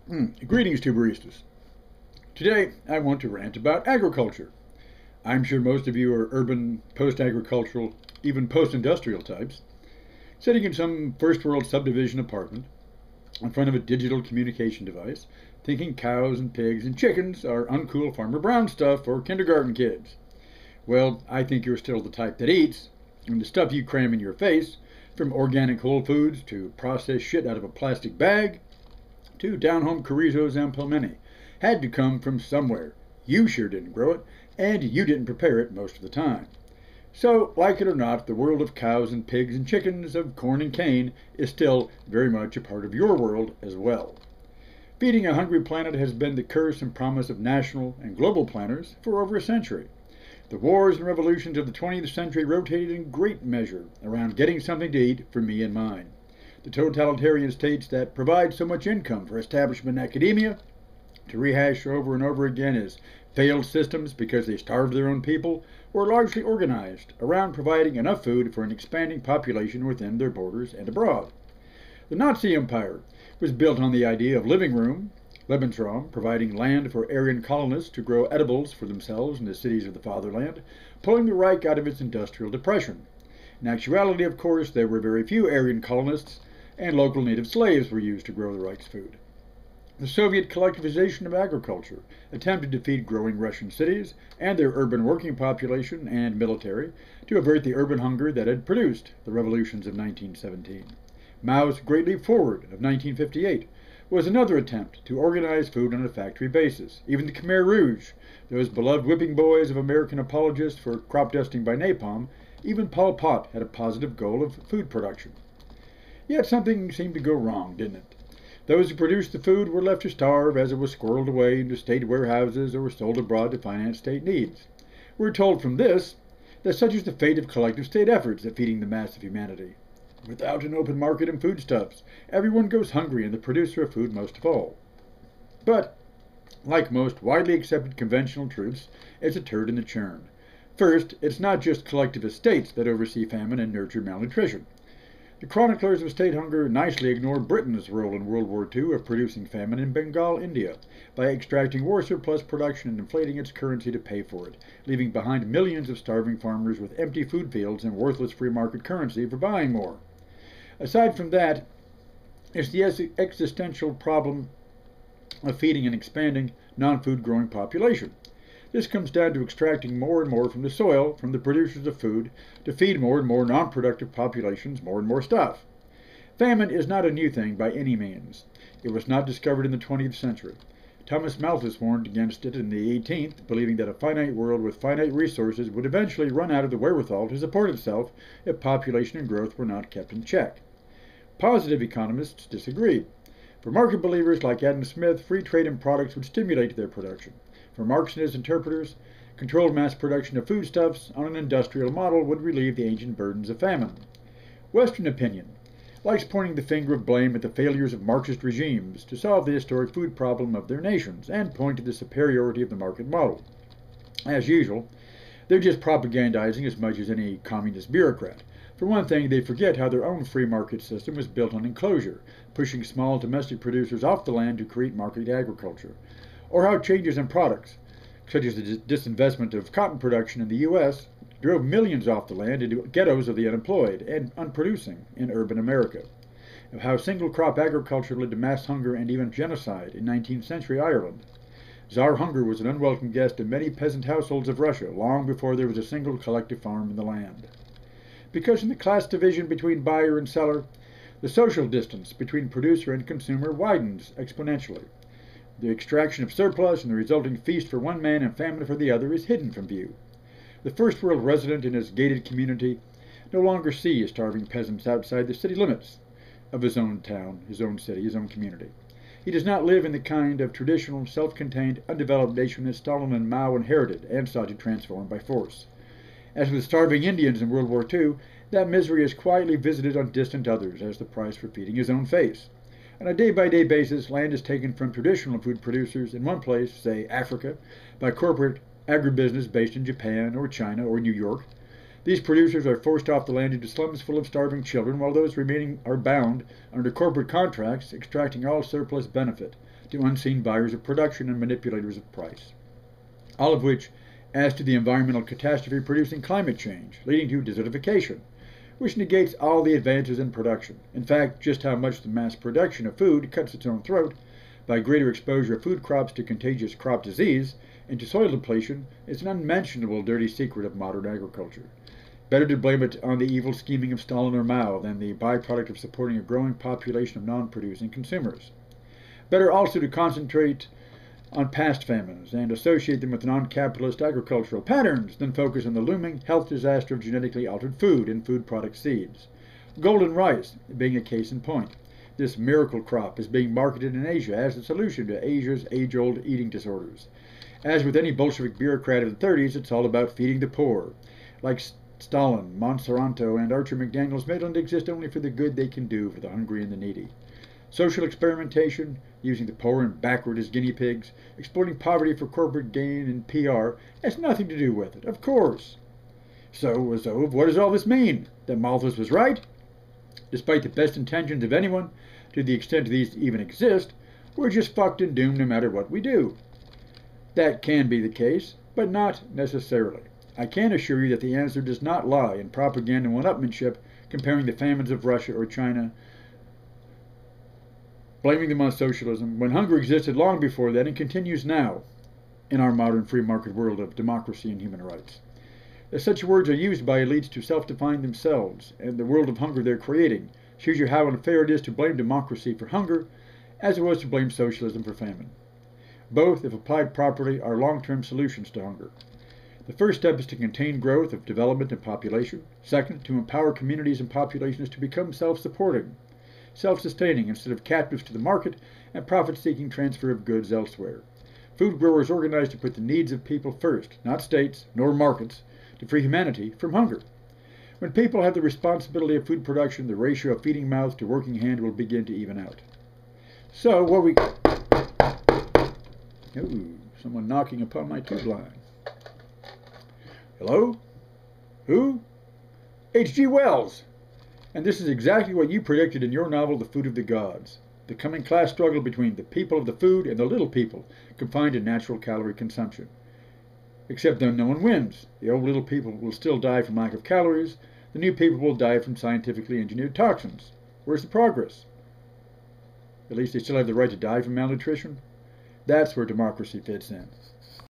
Greetings to baristas. Today I want to rant about agriculture. I'm sure most of you are urban, post-agricultural, even post-industrial types, sitting in some first world subdivision apartment in front of a digital communication device, thinking cows and pigs and chickens are uncool Farmer Brown stuff for kindergarten kids. Well, I think you're still the type that eats, and the stuff you cram in your face, from organic whole foods to processed shit out of a plastic bag, to down-home chorizos and pelmeni, had to come from somewhere. You sure didn't grow it, and you didn't prepare it most of the time. So, like it or not, the world of cows and pigs and chickens, of corn and cane, is still very much a part of your world as well. Feeding a hungry planet has been the curse and promise of national and global planners for over a century. The wars and revolutions of the 20th century rotated in great measure around getting something to eat for me and mine. The totalitarian states that provide so much income for establishment and academia, to rehash over and over again as failed systems because they starved their own people, were largely organized around providing enough food for an expanding population within their borders and abroad. The Nazi Empire was built on the idea of living room, Lebensraum, providing land for Aryan colonists to grow edibles for themselves in the cities of the fatherland, pulling the Reich out of its industrial depression. In actuality, of course, there were very few Aryan colonists, and local native slaves were used to grow the Reich's food. The Soviet collectivization of agriculture attempted to feed growing Russian cities and their urban working population and military to avert the urban hunger that had produced the revolutions of 1917. Mao's Great Leap Forward of 1958 was another attempt to organize food on a factory basis. Even the Khmer Rouge, those beloved whipping boys of American apologists for crop dusting by napalm, even Pol Pot had a positive goal of food production. Yet something seemed to go wrong, didn't it? Those who produced the food were left to starve as it was squirreled away into state warehouses or sold abroad to finance state needs. We're told from this that such is the fate of collective state efforts at feeding the mass of humanity. Without an open market in foodstuffs, everyone goes hungry and the producer of food most of all. But, like most widely accepted conventional truths, it's a turd in the churn. First, it's not just collectivist states that oversee famine and nurture malnutrition. The chroniclers of state hunger nicely ignore Britain's role in World War II of producing famine in Bengal, India, by extracting war surplus production and inflating its currency to pay for it, leaving behind millions of starving farmers with empty food fields and worthless free market currency for buying more. Aside from that, it's the existential problem of feeding an expanding, non-food growing population. This comes down to extracting more and more from the soil, from the producers of food, to feed more and more non-productive populations more and more stuff. Famine is not a new thing by any means. It was not discovered in the 20th century. Thomas Malthus warned against it in the 18th, believing that a finite world with finite resources would eventually run out of the wherewithal to support itself if population and growth were not kept in check. Positive economists disagreed. For market believers like Adam Smith, free trade in products would stimulate their production. For Marx and his interpreters, controlled mass production of foodstuffs on an industrial model would relieve the ancient burdens of famine. Western opinion likes pointing the finger of blame at the failures of Marxist regimes to solve the historic food problem of their nations and point to the superiority of the market model. As usual, they're just propagandizing as much as any communist bureaucrat. For one thing, they forget how their own free market system was built on enclosure, pushing small domestic producers off the land to create market agriculture, or how changes in products, such as the disinvestment of cotton production in the U.S., drove millions off the land into ghettos of the unemployed and unproducing in urban America, of how single-crop agriculture led to mass hunger and even genocide in 19th century Ireland. Tsar hunger was an unwelcome guest in many peasant households of Russia long before there was a single collective farm in the land. Because in the class division between buyer and seller, the social distance between producer and consumer widens exponentially. The extraction of surplus and the resulting feast for one man and famine for the other is hidden from view. The first world resident in his gated community no longer sees starving peasants outside the city limits of his own town, his own city, his own community. He does not live in the kind of traditional, self-contained, undeveloped nation that Stalin and Mao inherited and sought to transform by force. As with starving Indians in World War II, that misery is quietly visited on distant others as the price for feeding his own face. On a day-by-day basis, land is taken from traditional food producers in one place, say Africa, by corporate agribusiness based in Japan or China or New York. These producers are forced off the land into slums full of starving children, while those remaining are bound under corporate contracts, extracting all surplus benefit to unseen buyers of production and manipulators of price. All of which adds to the environmental catastrophe producing climate change, leading to desertification, which negates all the advances in production. In fact, just how much the mass production of food cuts its own throat by greater exposure of food crops to contagious crop disease and to soil depletion is an unmentionable dirty secret of modern agriculture. Better to blame it on the evil scheming of Stalin or Mao than the byproduct of supporting a growing population of non-producing consumers. Better also to concentrate on past famines and associate them with non-capitalist agricultural patterns than focus on the looming health disaster of genetically altered food and food product seeds. Golden rice being a case in point. This miracle crop is being marketed in Asia as the solution to Asia's age-old eating disorders. As with any Bolshevik bureaucrat of the 30s, it's all about feeding the poor. Like Stalin, Monsanto, and Archer McDaniels, Midland exist only for the good they can do for the hungry and the needy. Social experimentation, using the poor and backward as guinea pigs, exploiting poverty for corporate gain and PR, has nothing to do with it, of course. So, Azov, what does all this mean? That Malthus was right? Despite the best intentions of anyone, to the extent these even exist, we're just fucked and doomed no matter what we do. That can be the case, but not necessarily. I can assure you that the answer does not lie in propaganda and one-upmanship comparing the famines of Russia or China, blaming them on socialism, when hunger existed long before that and continues now in our modern free market world of democracy and human rights. As such words are used by elites to self-define themselves and the world of hunger they're creating, shows you how unfair it is to blame democracy for hunger as it was to blame socialism for famine. Both, if applied properly, are long-term solutions to hunger. The first step is to contain growth of development and population. Second, to empower communities and populations to become self-supporting, self-sustaining instead of captives to the market and profit-seeking transfer of goods elsewhere. Food growers organize to put the needs of people first, not states nor markets, to free humanity from hunger. When people have the responsibility of food production, the ratio of feeding mouth to working hand will begin to even out. So what we... Ooh, someone knocking upon my tube line. Hello? Who? H.G. Wells. And this is exactly what you predicted in your novel, The Food of the Gods. The coming class struggle between the people of the food and the little people, confined to natural calorie consumption. Except then no one wins. The old little people will still die from lack of calories. The new people will die from scientifically engineered toxins. Where's the progress? At least they still have the right to die from malnutrition. That's where democracy fits in.